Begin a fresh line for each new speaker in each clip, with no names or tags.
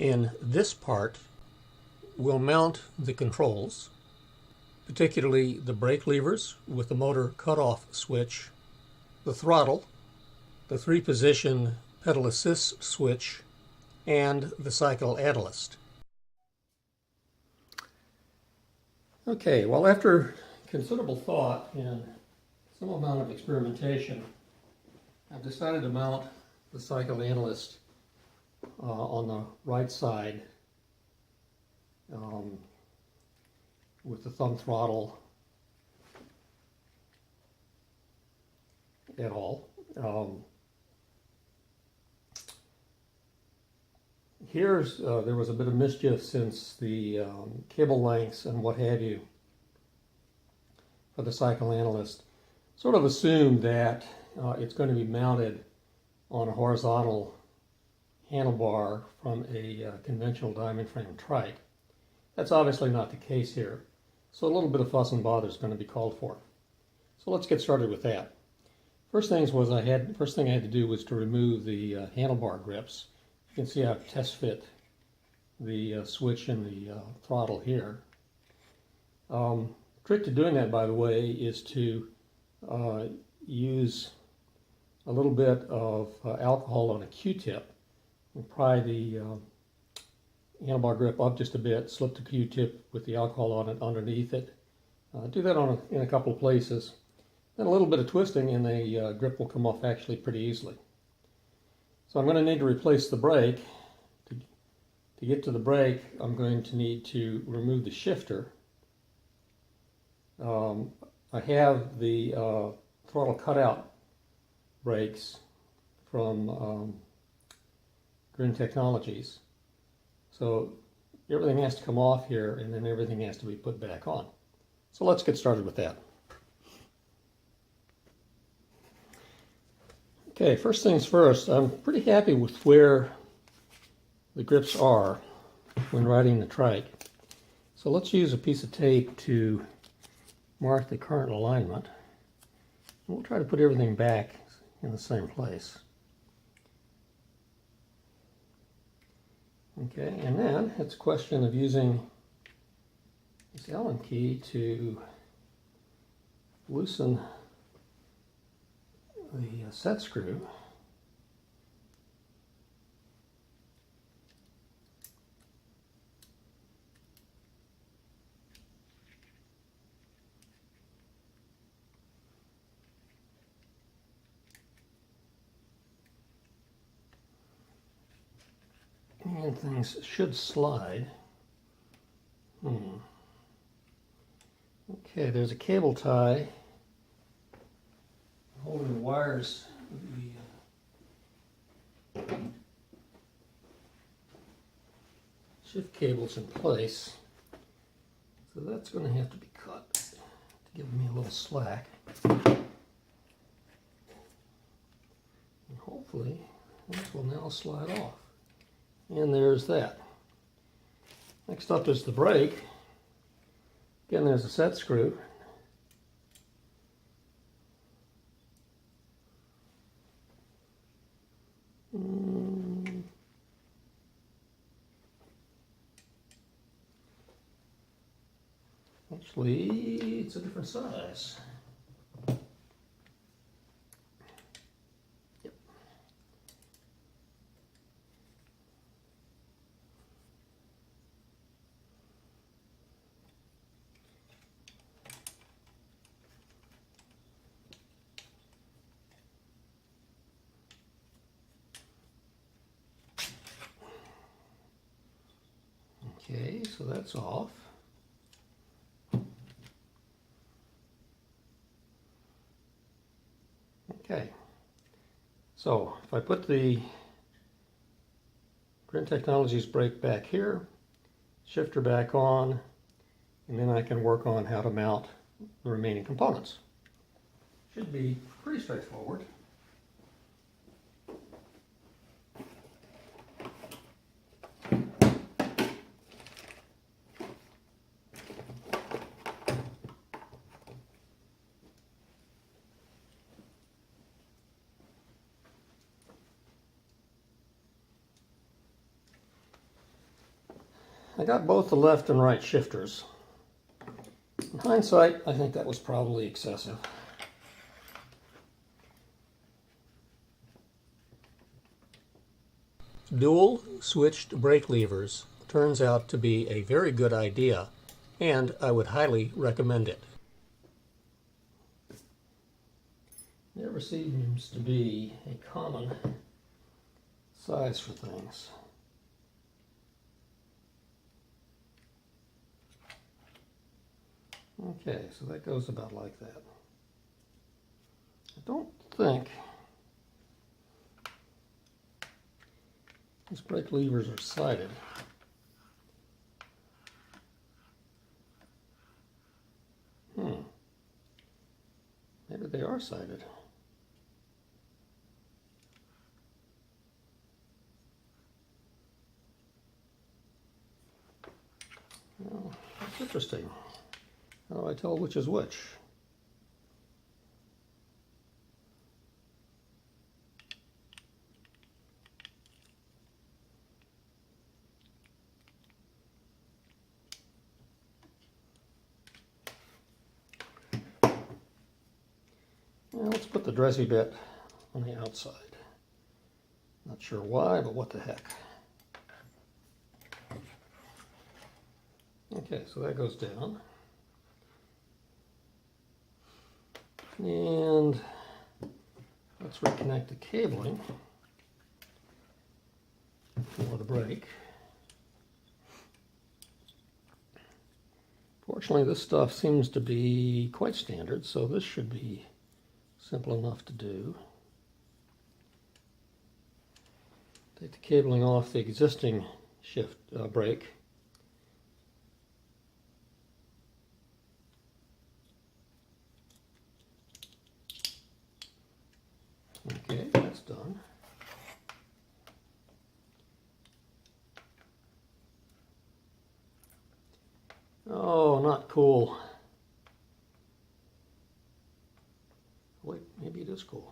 In this part, we'll mount the controls, particularly the brake levers with the motor cutoff switch, the throttle, the 3-position pedal assist switch, and the cycle analyst. Okay, well, after considerable thought and some amount of experimentation, I've decided to mount the cycle analyst on the right side with the thumb throttle at all. There was a bit of mischief since the cable lengths and what have you for the cycle analyst sort of assumed that it's going to be mounted on a horizontal handlebar from a conventional diamond frame trike. That's obviously not the case here, so a little bit of fuss and bother is going to be called for. So let's get started with that. First thing I had to do was to remove the handlebar grips. You can see I've test fit the switch and the throttle here. Trick to doing that, by the way, is to use a little bit of alcohol on a Q-tip and pry the handlebar grip up just a bit, slip the Q-tip with the alcohol on it underneath it. Do that in a couple of places. Then a little bit of twisting and the grip will come off actually pretty easily. So I'm going to need to replace the brake. To get to the brake, I'm going to need to remove the shifter. I have the throttle cutout brakes from Grin Technologies. So everything has to come off here and then everything has to be put back on. So let's get started with that. Okay, first things first, I'm pretty happy with where the grips are when riding the trike. So let's use a piece of tape to mark the current alignment. We'll try to put everything back in the same place. Okay, and then it's a question of using this Allen key to loosen the set screw. And things should slide. Okay, there's a cable tie holding the wires of the shift cables in place. So that's going to have to be cut to give me a little slack. And hopefully this will now slide off. And there's that. Next up is the brake. Again, there's a set screw. Actually, it's a different size. Yep. Okay, so that's off. Okay, so if I put the Grin Technologies brake back here, shifter back on, and then I can work on how to mount the remaining components. Should be pretty straightforward. I got both the left and right shifters. In hindsight, I think that was probably excessive. Dual switched brake levers turns out to be a very good idea, and I would highly recommend it. Never seems to be a common size for things. Okay, so that goes about like that. I don't think these brake levers are sighted. Maybe they are sighted. Well, that's interesting. How do I tell which is which? Well, let's put the dressy bit on the outside. Not sure why, but what the heck. Okay, so that goes down. And let's reconnect the cabling for the brake. Fortunately, this stuff seems to be quite standard, so this should be simple enough to do. Take the cabling off the existing brake. Okay, that's done. Oh, not cool. Wait, maybe it is cool.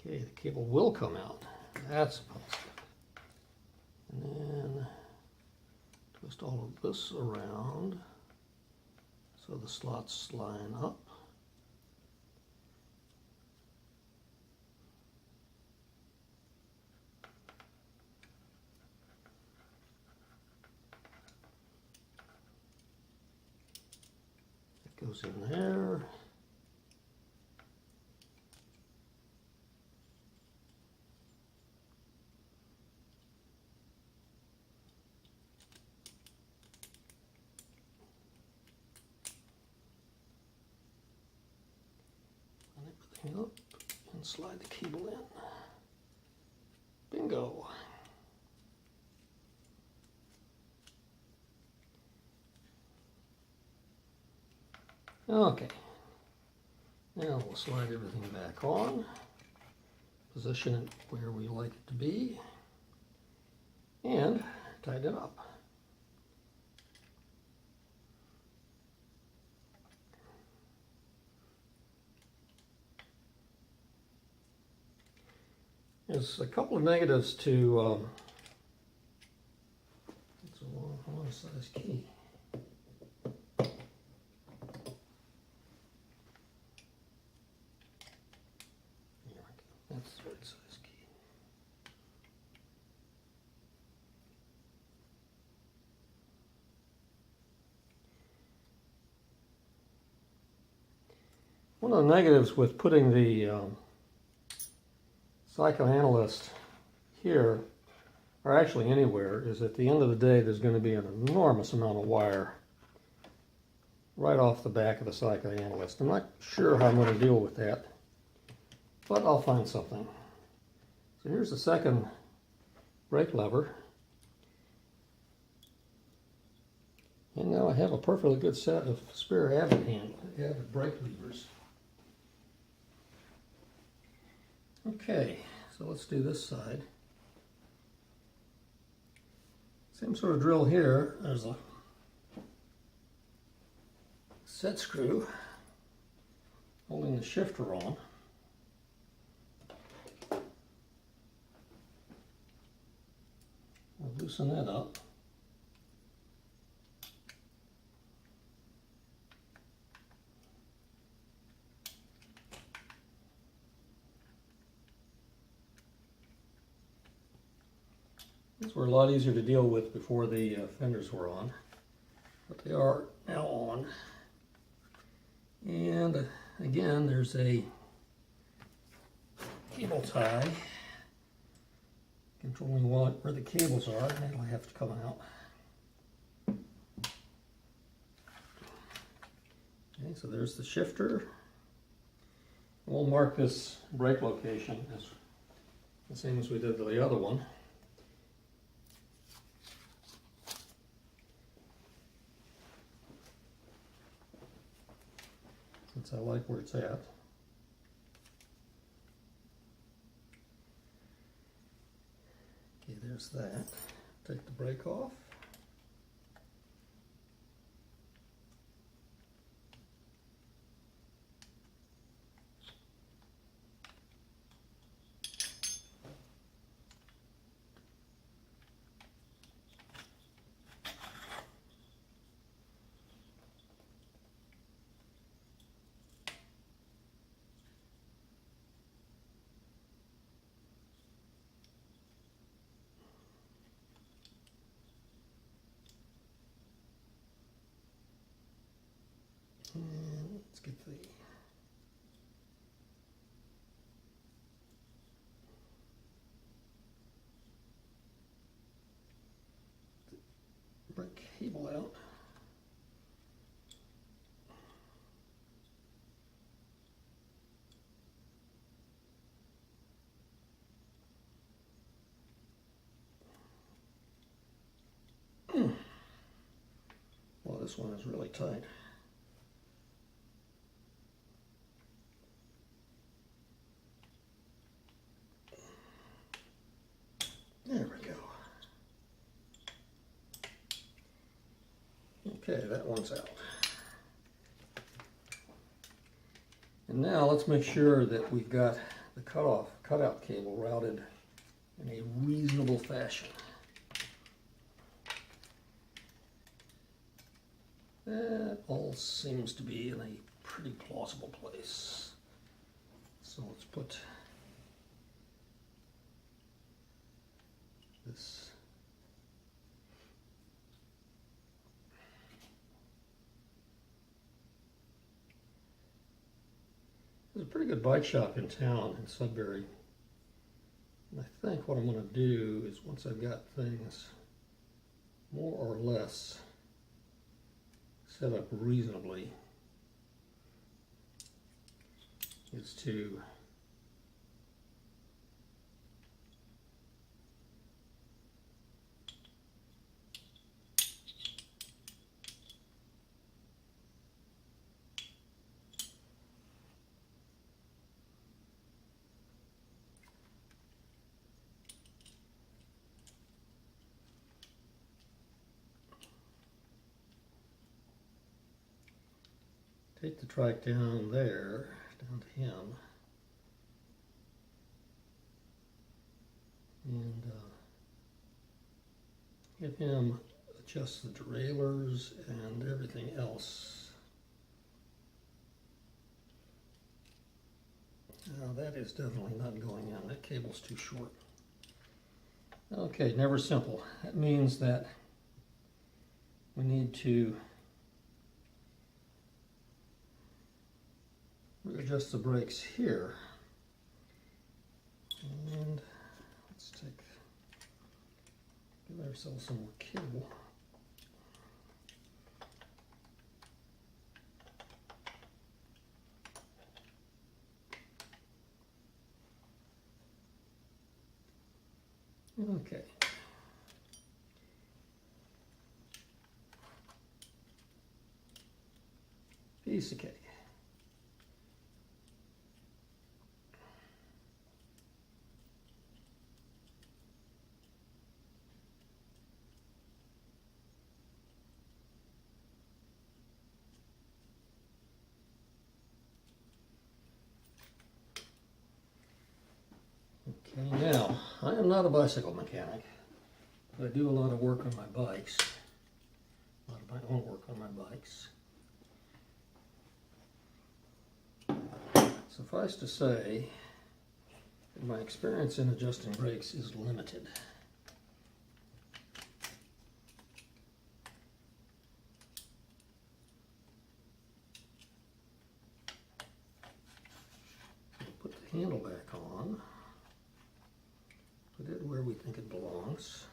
Okay, the cable will come out. That's positive. And then twist all of this around so the slots line up. It goes in there. Up and slide the cable in. Bingo. Okay. Now we'll slide everything back on. Position it where we like it to be. And tighten it up. There's a couple of negatives to it's a long size key. That's the right size key. One of the negatives with putting the psychoanalyst here, or actually anywhere, is at the end of the day there's going to be an enormous amount of wire right off the back of the psychoanalyst. I'm not sure how I'm going to deal with that, but I'll find something. So here's the second brake lever. And now I have a perfectly good set of spare Avid brake levers. Okay, so let's do this side. Same sort of drill here. There's a set screw holding the shifter on. loosen that up. These were a lot easier to deal with before the fenders were on, but they are now on. And again, there's a cable tie controlling where the cables are, and that'll have to come out. Okay, so there's the shifter. We'll mark this brake location as the same as we did the other one. Since I like where it's at. Okay, there's that. Take the brake off. And let's get the brake cable out. Well, this one is really tight. There we go. Okay, that one's out. And now let's make sure that we've got the cutout cable routed in a reasonable fashion. That all seems to be in a pretty plausible place. So let's put this. There's a pretty good bike shop in town in Sudbury. And I think what I'm going to do is, once I've got things more or less set up reasonably, is to take the trike down there, down to him, and have him adjust the derailleurs and everything else. Now that is definitely not going in. That cable's too short. Okay, never simple. That means that we need to adjust the brakes here, and let's give ourselves some more cable. Okay. Piece of cake. Okay, now, I am not a bicycle mechanic, I do a lot of work on my bikes, a lot of my own work on my bikes. Suffice to say, that my experience in adjusting brakes is limited. Put the handle back on. Put it where we think it belongs.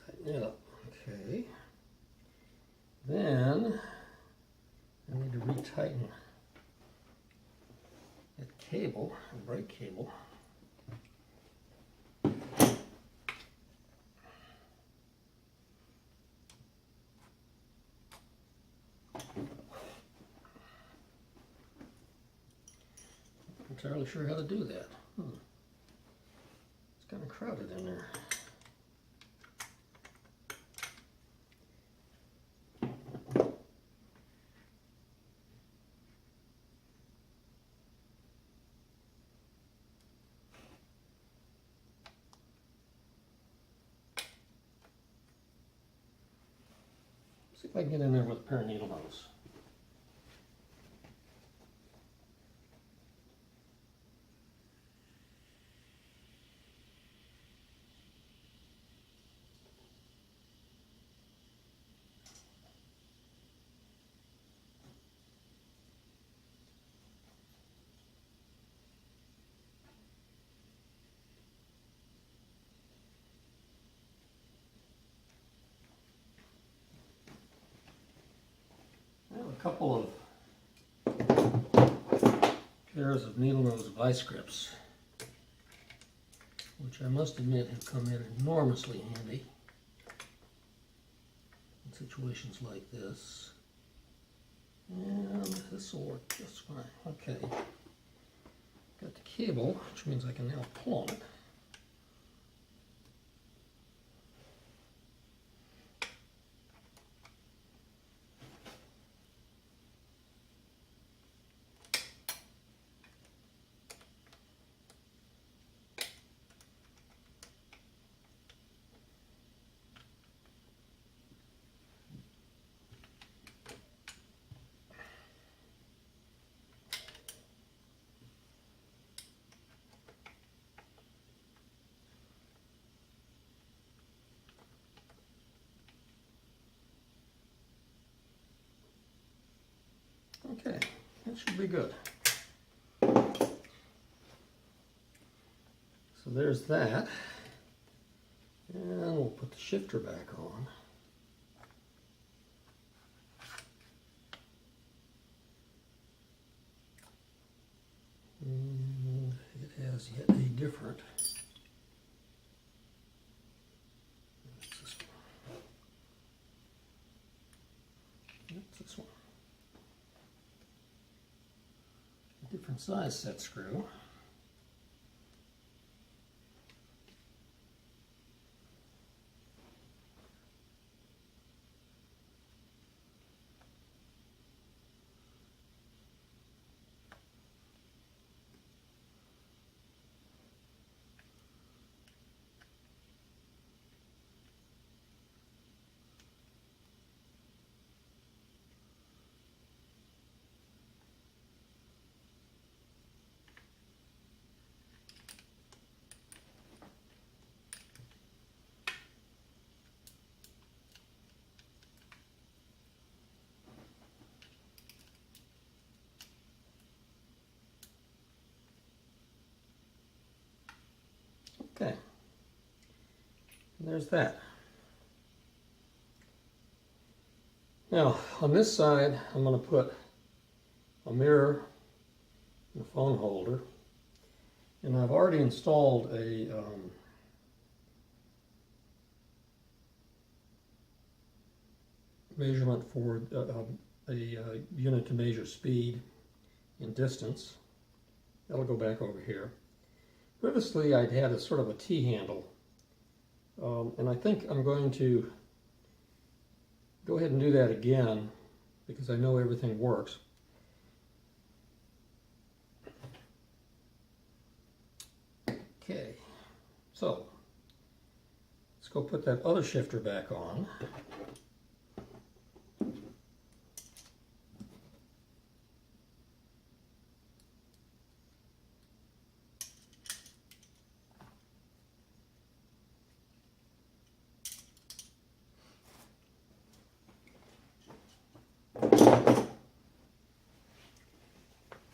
Tighten it up. Okay. Then I need to retighten that cable, the brake cable. Not entirely sure how to do that. It's kind of crowded in there. See if I can get in there with a pair of needle nose. I have a couple of pairs of needle nose vice grips, which I must admit have come in enormously handy in situations like this. And this will work just fine. Okay. Got the cable, which means I can now pull on it. Okay, that should be good. So there's that. And we'll put the shifter back on. And it has yet a different. That's this one. That's this one. Different size set screw. Okay, there's that. Now, on this side, I'm going to put a mirror and a phone holder. And I've already installed a measurement for a unit to measure speed and distance. That'll go back over here. Previously, I'd had a sort of a T-handle, and I think I'm going to go ahead and do that again because I know everything works. Okay, so let's go put that other shifter back on.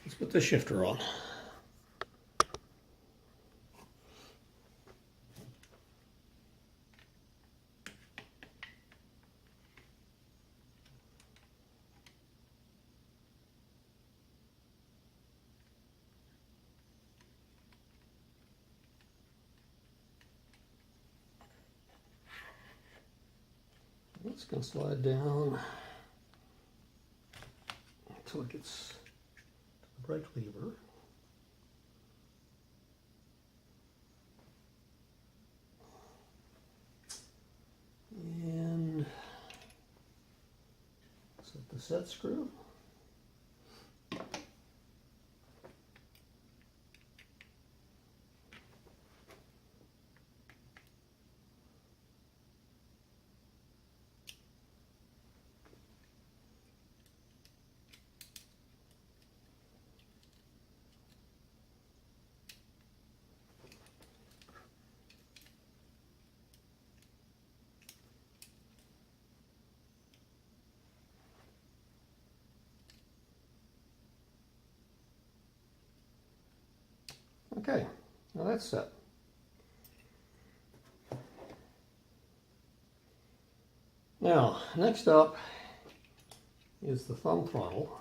Let's put the shifter on. It's going to slide down until it gets to the brake lever. And set the set screw. Okay, now that's set. Now, next up is the thumb throttle.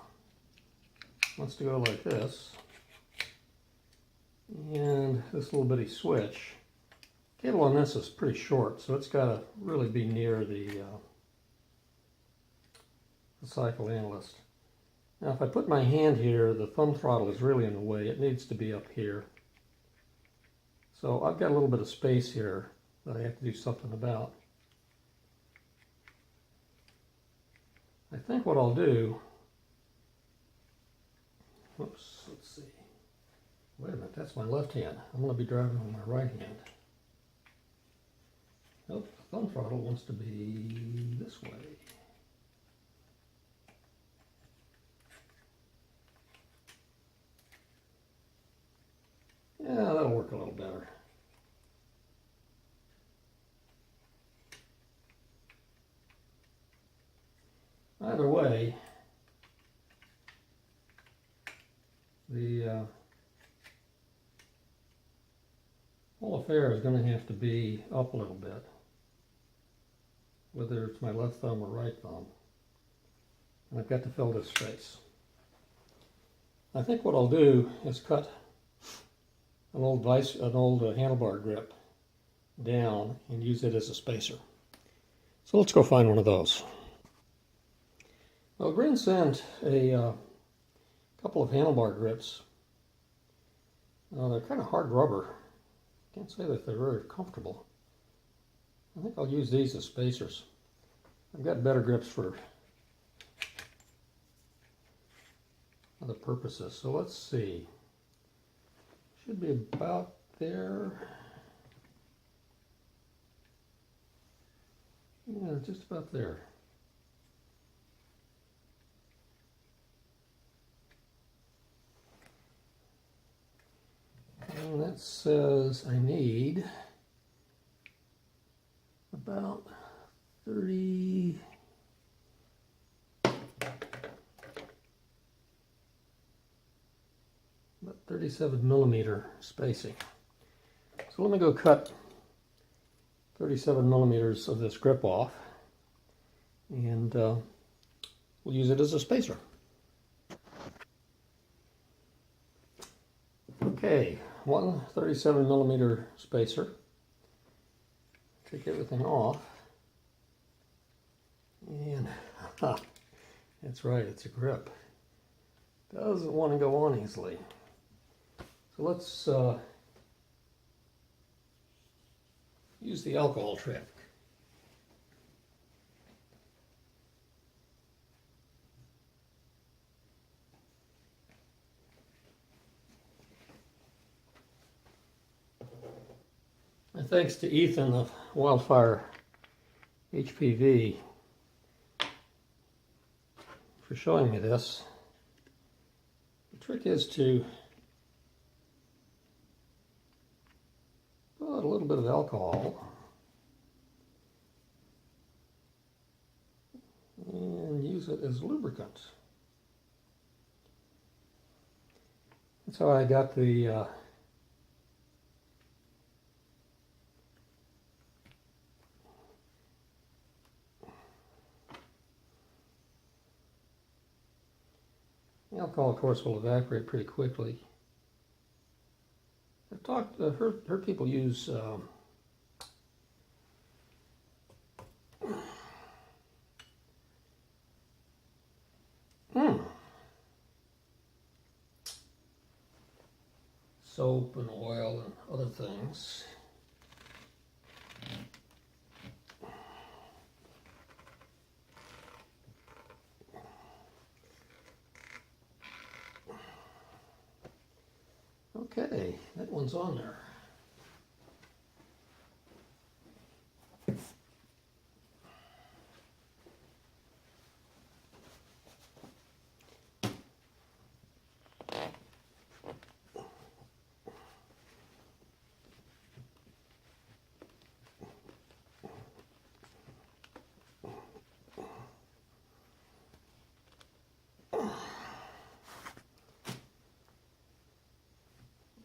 Wants to go like this. And this little bitty switch. Cable on this is pretty short, so it's got to really be near the cycle analyst. Now, if I put my hand here, the thumb throttle is really in the way. It needs to be up here. So I've got a little bit of space here that I have to do something about. I think what I'll do, whoops, let's see. Wait a minute, that's my left hand. I'm going to be driving with my right hand. Nope, the thumb throttle wants to be this way. Yeah, that'll work a little better. Either way, the whole affair is going to have to be up a little bit, whether it's my left thumb or right thumb. And I've got to fill this space. I think what I'll do is cut an old handlebar grip down and use it as a spacer. So let's go find one of those. Well, Green sent a couple of handlebar grips. They're kind of hard rubber. Can't say that they're very comfortable. I think I'll use these as spacers. I've got better grips for other purposes. So let's see. Should be about there. Yeah, just about there. And that says I need about 30, about 37 millimeter spacing. So let me go cut 37 millimeters of this grip off, and we'll use it as a spacer. Okay, one 37 millimeter spacer. Take everything off, and That's right, it's a grip. Doesn't want to go on easily. So let's use the alcohol trick. And thanks to Ethan of Wildfire HPV for showing me this. The trick is to put a little bit of alcohol and use it as lubricant. That's how I got the alcohol, of course, will evaporate pretty quickly. I've heard people use soap and oil and other things. Okay, that one's on there.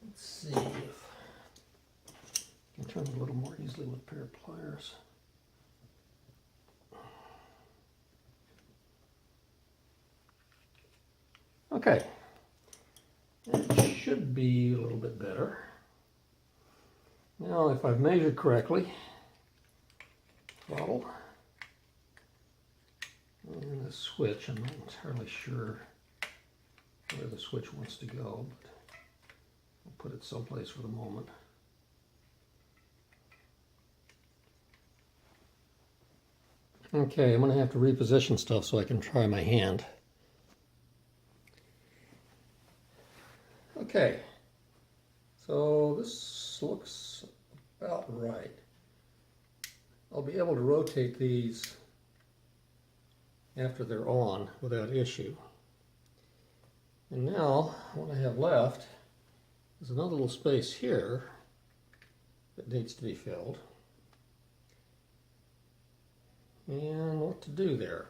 Let's see if I can turn it a little more easily with a pair of pliers. Okay, that should be a little bit better. Now, if I've measured correctly, throttle, and the switch, I'm not entirely sure where the switch wants to go, but I'll put it someplace for the moment. Okay, I'm going to have to reposition stuff so I can try my hand. Okay, so this looks about right. I'll be able to rotate these after they're on without issue. And now, what I have left is another little space here that needs to be filled. And what to do there.